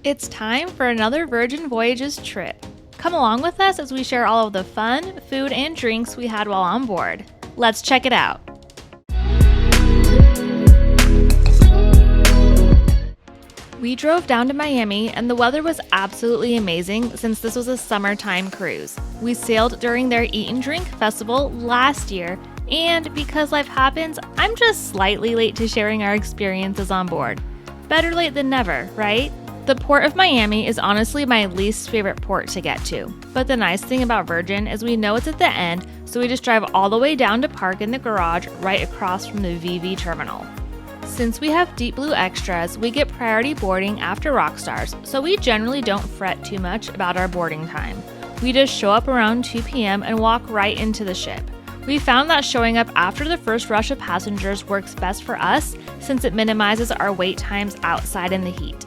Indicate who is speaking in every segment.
Speaker 1: It's time for another Virgin Voyages trip. Come along with us as we share all of the fun, food, and drinks we had while on board. Let's check it out. We drove down to Miami and the weather was absolutely amazing since this was a summertime cruise. We sailed during their Eat and Drink Festival last year, and because life happens, I'm just slightly late to sharing our experiences on board. Better late than never, right? The port of Miami is honestly my least favorite port to get to, but the nice thing about Virgin is we know it's at the end, so we just drive all the way down to park in the garage right across from the VV terminal. Since we have Deep Blue extras, we get priority boarding after Rockstars, so we generally don't fret too much about our boarding time. We just show up around 2 p.m. and walk right into the ship. We found that showing up after the first rush of passengers works best for us since it minimizes our wait times outside in the heat.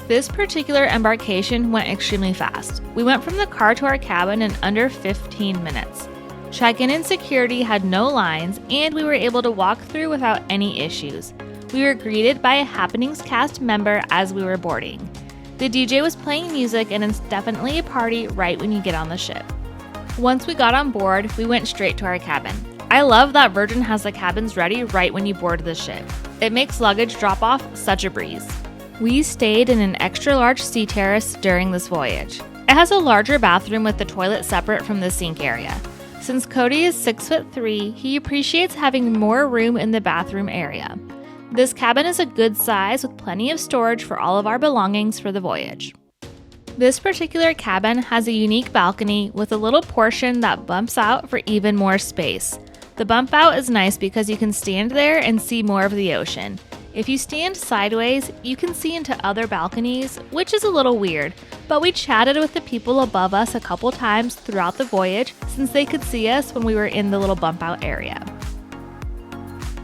Speaker 1: This particular embarkation went extremely fast. We went from the car to our cabin in under 15 minutes. Check-in and security had no lines, and we were able to walk through without any issues. We were greeted by a Happenings cast member as we were boarding. The DJ was playing music, and it's definitely a party right when you get on the ship. Once we got on board, we went straight to our cabin. I love that Virgin has the cabins ready right when you board the ship. It makes luggage drop-off such a breeze. We stayed in an extra-large sea terrace during this voyage. It has a larger bathroom with the toilet separate from the sink area. Since Cody is 6'3", he appreciates having more room in the bathroom area. This cabin is a good size with plenty of storage for all of our belongings for the voyage. This particular cabin has a unique balcony with a little portion that bumps out for even more space. The bump out is nice because you can stand there and see more of the ocean. If you stand sideways, you can see into other balconies, which is a little weird, but we chatted with the people above us a couple times throughout the voyage since they could see us when we were in the little bump out area.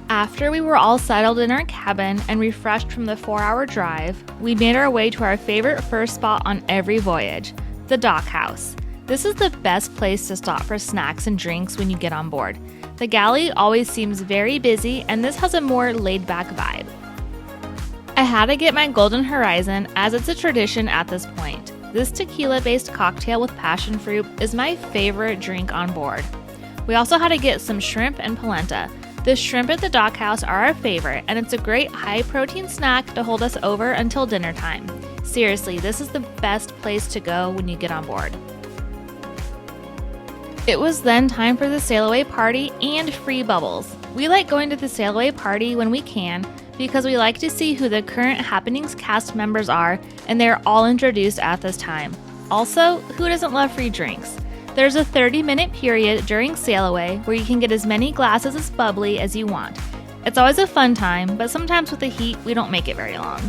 Speaker 1: After we were all settled in our cabin and refreshed from the 4-hour drive, we made our way to our favorite first spot on every voyage, the dock house. This is the best place to stop for snacks and drinks when you get on board. The galley always seems very busy, and this has a more laid-back vibe. I had to get my Golden Horizon as it's a tradition at this point. This tequila-based cocktail with passion fruit is my favorite drink on board. We also had to get some shrimp and polenta. The shrimp at the dock house are our favorite, and it's a great high-protein snack to hold us over until dinner time. Seriously, this is the best place to go when you get on board. It was then time for the sail-away party and free bubbles. We like going to the sail-away party when we can because we like to see who the current Happenings cast members are, and they're all introduced at this time. Also, who doesn't love free drinks? There's a 30-minute period during sail-away where you can get as many glasses of bubbly as you want. It's always a fun time, but sometimes with the heat, we don't make it very long.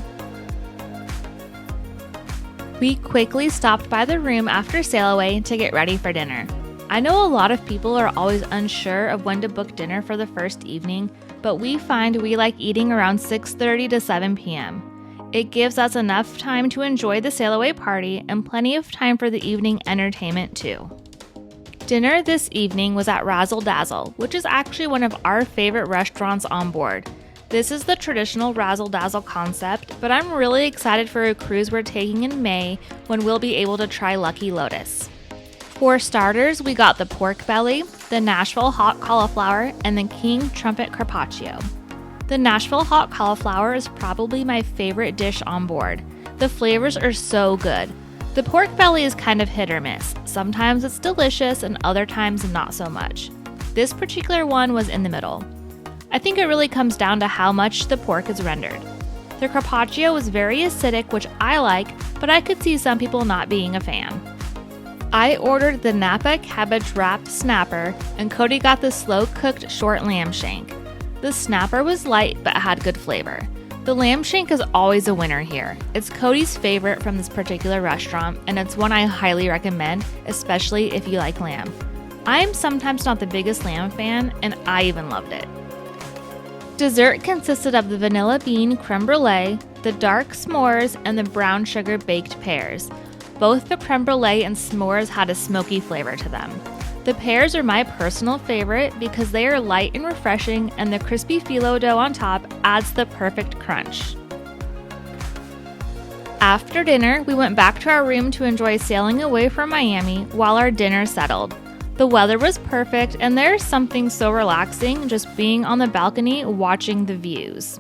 Speaker 1: We quickly stopped by the room after sail-away to get ready for dinner. I know a lot of people are always unsure of when to book dinner for the first evening, but we find we like eating around 6:30 to 7 p.m. It gives us enough time to enjoy the sail-away party and plenty of time for the evening entertainment too. Dinner this evening was at Razzle Dazzle, which is actually one of our favorite restaurants on board. This is the traditional Razzle Dazzle concept, but I'm really excited for a cruise we're taking in May when we'll be able to try Lucky Lotus. For starters, we got the pork belly, the Nashville hot cauliflower, and the King Trumpet carpaccio. The Nashville hot cauliflower is probably my favorite dish on board. The flavors are so good. The pork belly is kind of hit or miss. Sometimes it's delicious and other times not so much. This particular one was in the middle. I think it really comes down to how much the pork is rendered. The carpaccio was very acidic, which I like, but I could see some people not being a fan. I ordered the Napa cabbage wrapped snapper, and Cody got the slow cooked short lamb shank. The snapper was light but had good flavor. The lamb shank is always a winner here. It's Cody's favorite from this particular restaurant, and it's one I highly recommend, especially if you like lamb. I'm sometimes not the biggest lamb fan, and I even loved it. Dessert consisted of the vanilla bean creme brulee, the dark s'mores, and the brown sugar baked pears. Both the creme brulee and s'mores had a smoky flavor to them. The pears are my personal favorite because they are light and refreshing, and the crispy phyllo dough on top adds the perfect crunch. After dinner, we went back to our room to enjoy sailing away from Miami while our dinner settled. The weather was perfect, and there's something so relaxing just being on the balcony watching the views.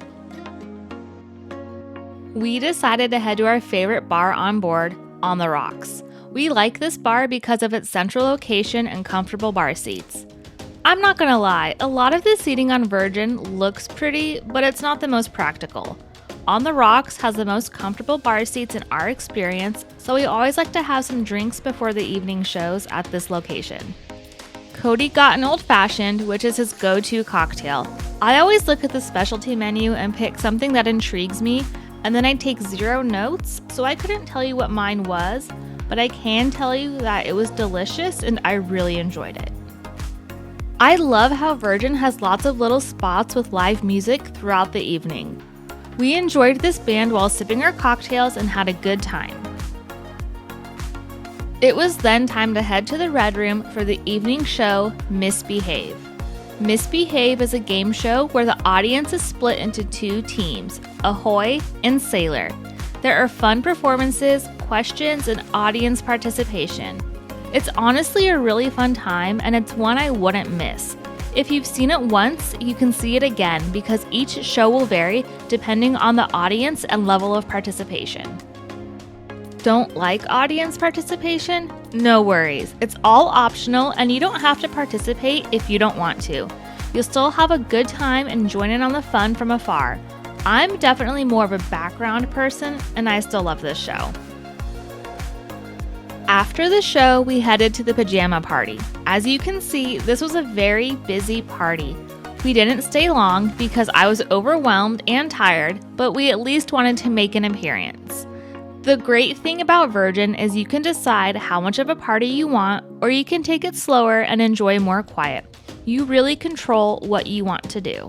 Speaker 1: We decided to head to our favorite bar on board, On the Rocks. We like this bar because of its central location and comfortable bar seats. I'm not gonna lie, a lot of the seating on Virgin looks pretty, but it's not the most practical. On the Rocks has the most comfortable bar seats in our experience, so we always like to have some drinks before the evening shows at this location. Cody got an old fashioned, which is his go-to cocktail. I always look at the specialty menu and pick something that intrigues me, and then I take 0 notes, so I couldn't tell you what mine was, but I can tell you that it was delicious and I really enjoyed it. I love how Virgin has lots of little spots with live music throughout the evening. We enjoyed this band while sipping our cocktails and had a good time. It was then time to head to the Red Room for the evening show, Misbehave. Misbehave is a game show where the audience is split into 2 teams, Ahoy and Sailor. There are fun performances, questions, and audience participation. It's honestly a really fun time, and it's one I wouldn't miss. If you've seen it once, you can see it again because each show will vary depending on the audience and level of participation. Don't like audience participation? No worries. It's all optional and you don't have to participate if you don't want to. You'll still have a good time and join in on the fun from afar. I'm definitely more of a background person and I still love this show. After the show, we headed to the Pajama Party. As you can see, this was a very busy party. We didn't stay long because I was overwhelmed and tired, but we at least wanted to make an appearance. The great thing about Virgin is you can decide how much of a party you want, or you can take it slower and enjoy more quiet. You really control what you want to do.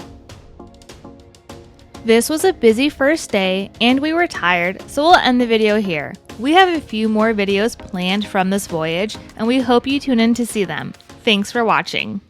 Speaker 1: This was a busy first day, and we were tired, so we'll end the video here. We have a few more videos planned from this voyage, and we hope you tune in to see them. Thanks for watching.